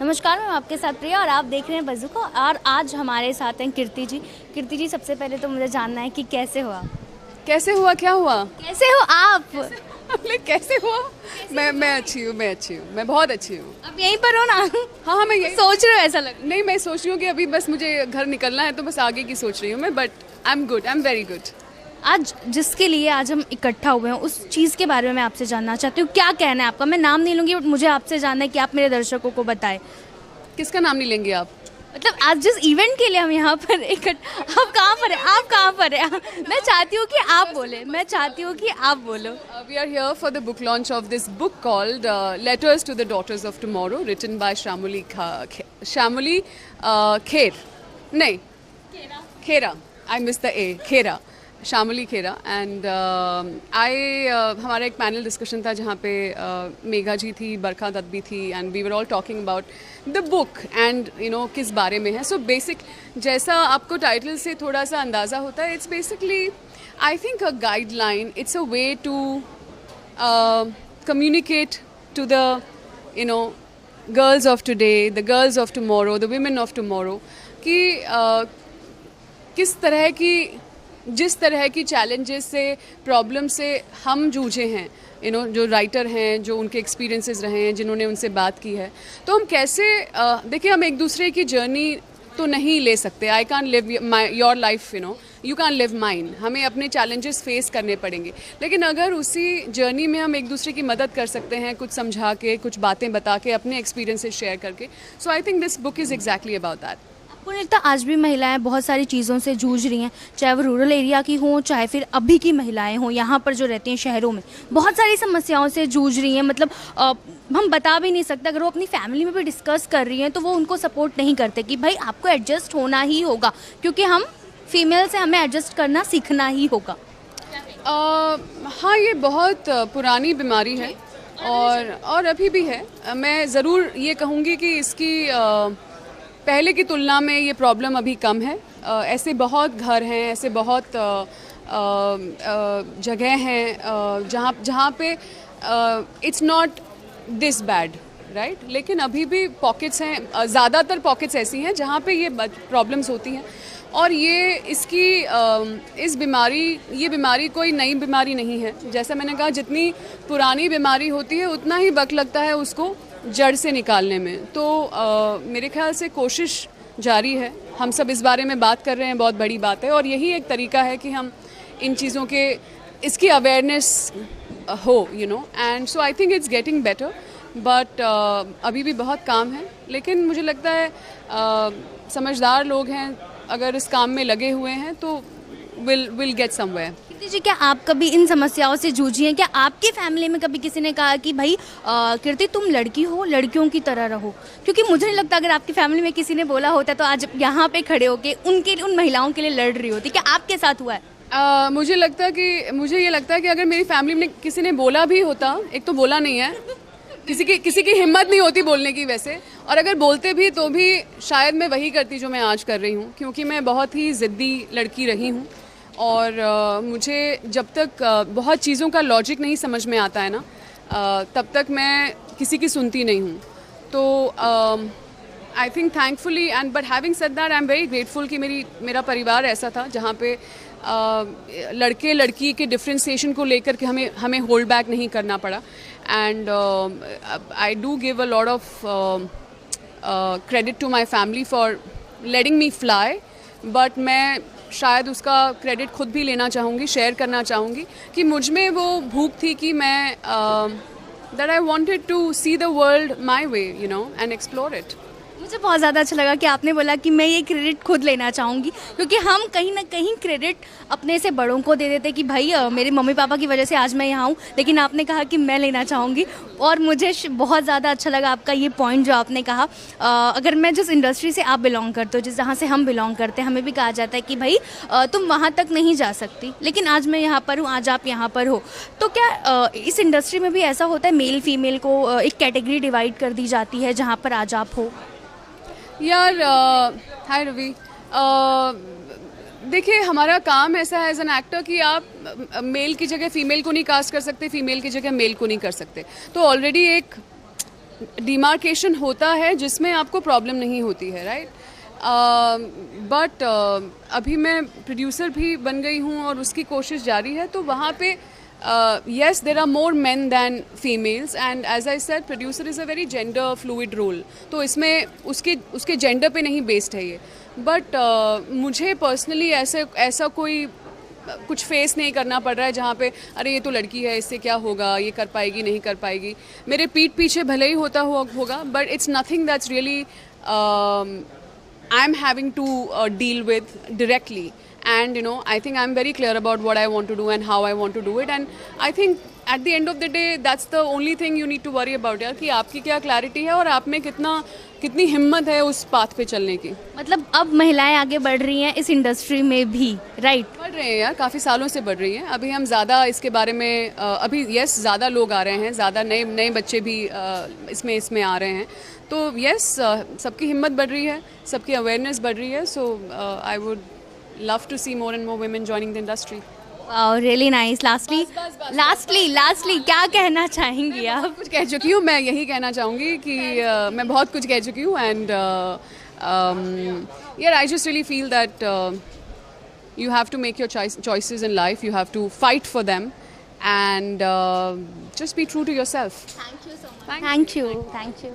नमस्कार, मैं आपके साथ प्रिया और आप देख रहे हैं बज़ुका। और आज हमारे साथ हैं कीर्ति जी। कीर्ति जी, सबसे पहले तो मुझे जानना है कि कैसे हो आप? कैसे हुआ, क्या हुआ? कैसे हो आप? कैसे हुआ? मैं अच्छी हूँ, मैं बहुत अच्छी हूँ। अब यहीं पर हो ना? हाँ, मैं यही सोच रहे हो ऐसा लग। नहीं, मैं सोच रही हूँ कि अभी बस मुझे घर निकलना है, तो बस आगे की सोच रही हूँ मैं। But I am good, I am very good. आज जिसके लिए आज हम इकट्ठा हुए हैं उस चीज़ के बारे में मैं आपसे जानना चाहती हूँ। क्या कहना है आपका? मैं नाम नहीं लूँगी, बट मुझे आपसे जानना है कि आप मेरे दर्शकों को बताएं। किसका नाम नहीं लेंगे आप? मतलब आज जिस इवेंट के लिए हम यहाँ पर आप कहाँ पर है? आप कहाँ पर है? मैं चाहती हूँ कि आप बोले, मैं चाहती हूँ कि आप बोलो। We are here for the book launch of this book called Letters to the Daughters of Tomorrow, written by Shamuli Kher. नहीं, Khera. I missed the A. Khera. Shamuli Khera. And हमारा एक पैनल डिस्कशन था जहाँ पे मेघा जी थी, बरखा दत्त भी थी, and we were all talking about the book and किस बारे में है. सो बेसिक जैसा आपको टाइटल से थोड़ा सा अंदाज़ा होता है, it's basically I think a guideline. It's a way to communicate to the girls of today, the girls of tomorrow, the women of tomorrow कि किस तरह की, जिस तरह की चैलेंजेस से, प्रॉब्लम से हम जूझे हैं, जो राइटर हैं, जो उनके एक्सपीरियंसेस रहे हैं, जिन्होंने उनसे बात की है, तो हम कैसे देखिए, हम एक दूसरे की जर्नी तो नहीं ले सकते. I can live your life, you can live mine. हमें अपने चैलेंजेस फेस करने पड़ेंगे, लेकिन अगर उसी जर्नी में हम एक दूसरे की मदद कर सकते हैं, कुछ समझा के, कुछ बातें बता के, अपने एक्सपीरियंसेस शेयर करके. So I think this book is exactly about that. आपको नहीं लगता आज भी महिलाएं बहुत सारी चीज़ों से जूझ रही हैं, चाहे वो रूरल एरिया की हों, चाहे फिर अभी की महिलाएं हों, यहाँ पर जो रहती हैं शहरों में, बहुत सारी समस्याओं से जूझ रही हैं. मतलब हम बता भी नहीं सकते. अगर वो अपनी फैमिली में भी डिस्कस कर रही हैं तो वो उनको सपोर्ट नहीं करते कि भाई आपको एडजस्ट होना ही होगा, क्योंकि हम फीमेल से हमें एडजस्ट करना सीखना ही होगा. हाँ, ये बहुत पुरानी बीमारी है और अभी भी है. मैं ज़रूर ये कहूँगी कि इसकी पहले की तुलना में ये प्रॉब्लम अभी कम है. ऐसे बहुत घर हैं, ऐसे बहुत जगह हैं जहाँ पे it's not this bad, right. लेकिन अभी भी पॉकेट्स हैं, ज़्यादातर पॉकेट्स ऐसी हैं जहाँ पे ये प्रॉब्लम्स होती हैं. और ये बीमारी कोई नई बीमारी नहीं है. जैसा मैंने कहा, जितनी पुरानी बीमारी होती है उतना ही वक्त लगता है उसको जड़ से निकालने में. तो मेरे ख्याल से कोशिश जारी है. हम सब इस बारे में बात कर रहे हैं, बहुत बड़ी बात है, और यही एक तरीका है कि हम इन चीज़ों के, इसकी अवेयरनेस हो, and so I think it's getting better. But अभी भी बहुत काम है. लेकिन मुझे लगता है समझदार लोग हैं, अगर इस काम में लगे हुए हैं तो विल गेट समवेयर. कीर्ति जी, क्या आप कभी इन समस्याओं से जूझी हैं? क्या आपकी फैमिली में कभी किसी ने कहा कि भाई कीर्ति तुम लड़की हो, लड़कियों की तरह रहो? क्योंकि मुझे नहीं लगता अगर आपकी फैमिली में किसी ने बोला होता तो आज यहाँ पे खड़े होके उन महिलाओं के लिए लड़ रही होती. क्या आपके साथ हुआ है? मुझे ये लगता है कि अगर मेरी फैमिली में किसी ने बोला भी होता, एक तो बोला नहीं है, किसी की हिम्मत नहीं होती बोलने की वैसे, और अगर बोलते भी तो भी शायद मैं वही करती जो मैं आज कर रही हूँ, क्योंकि मैं बहुत ही ज़िद्दी लड़की रही हूँ. और मुझे जब तक बहुत चीज़ों का लॉजिक नहीं समझ में आता है ना, तब तक मैं किसी की सुनती नहीं हूँ. तो I think thankfully and but having said that, I am very grateful कि मेरा परिवार ऐसा था जहाँ पे लड़के लड़की के डिफ्रेंसिएशन को लेकर के हमें होल्ड बैक नहीं करना पड़ा. And I do give a lot of credit to my family for letting me fly. But मैं शायद उसका क्रेडिट खुद भी लेना चाहूँगी, शेयर करना चाहूँगी कि मुझ में वो भूख थी कि मैं that I wanted to see the world my way, and explore it. मुझे बहुत ज़्यादा अच्छा लगा कि आपने बोला कि मैं ये क्रेडिट खुद लेना चाहूँगी, क्योंकि हम कहीं ना कहीं क्रेडिट अपने से बड़ों को दे देते कि भाई मेरे मम्मी पापा की वजह से आज मैं यहाँ हूँ, लेकिन आपने कहा कि मैं लेना चाहूँगी. और मुझे बहुत ज़्यादा अच्छा लगा आपका ये पॉइंट जो आपने कहा. अगर मैं जिस इंडस्ट्री से आप बिलोंग करते हो, जिस जहाँ से हम बिलोंग करते हैं, हमें भी कहा जाता है कि भाई तुम वहाँ तक नहीं जा सकती, लेकिन आज मैं यहाँ पर हूँ, आज आप यहाँ पर हो. तो क्या इस इंडस्ट्री में भी ऐसा होता है, मेल फीमेल को एक कैटेगरी डिवाइड कर दी जाती है जहाँ पर आज आप हो? यार, हाय रवि. देखिए, हमारा काम ऐसा है एज एन एक्टर कि आप मेल की जगह फीमेल को नहीं कास्ट कर सकते, फीमेल की जगह मेल को नहीं कर सकते. तो ऑलरेडी एक डिमार्केशन होता है जिसमें आपको प्रॉब्लम नहीं होती है, राइट? बट अभी मैं प्रोड्यूसर भी बन गई हूँ और उसकी कोशिश जारी है, तो वहाँ पे yes, there are more men than females, and as I said, producer is a very gender fluid role. तो इसमें उसके जेंडर पे नहीं बेस्ड है ये. बट मुझे पर्सनली ऐसा कोई कुछ फेस नहीं करना पड़ रहा है जहाँ पे अरे ये तो लड़की है, इससे क्या होगा, ये कर पाएगी नहीं कर पाएगी. मेरे पीठ पीछे भले ही होगा, but it's nothing that's really I'm having to deal with directly. And I think I'm very clear about what I want to do and how I want to do it. And I think at the end of the day, that's the only thing you need to worry about, यार, कि आपकी क्या clarity है और आप में कितनी हिम्मत है उस पाथ पे चलने की. मतलब अब महिलाएं आगे बढ़ रही हैं इस इंडस्ट्री में भी, राइट? बढ़ रहे हैं यार, काफ़ी सालों से बढ़ रही हैं. अभी हम ज़्यादा इसके बारे में अभी यस ज़्यादा लोग आ रहे हैं, ज़्यादा नए बच्चे भी इसमें आ रहे हैं. तो यस सबकी हिम्मत बढ़ रही है, सबकी अवेयरनेस बढ़ रही है. So I would love to see more and more women joining the industry. Wow, really nice. Lastly, क्या कहना चाहेंगी आप? कुछ कह चुकी हूँ, मैं यही कहना चाहूँगी कि मैं बहुत कुछ कह चुकी हूँ. And yeah, I just really feel that you have to make your choices in life. You have to fight for them and just be true to yourself. Thank you so much. Thank you.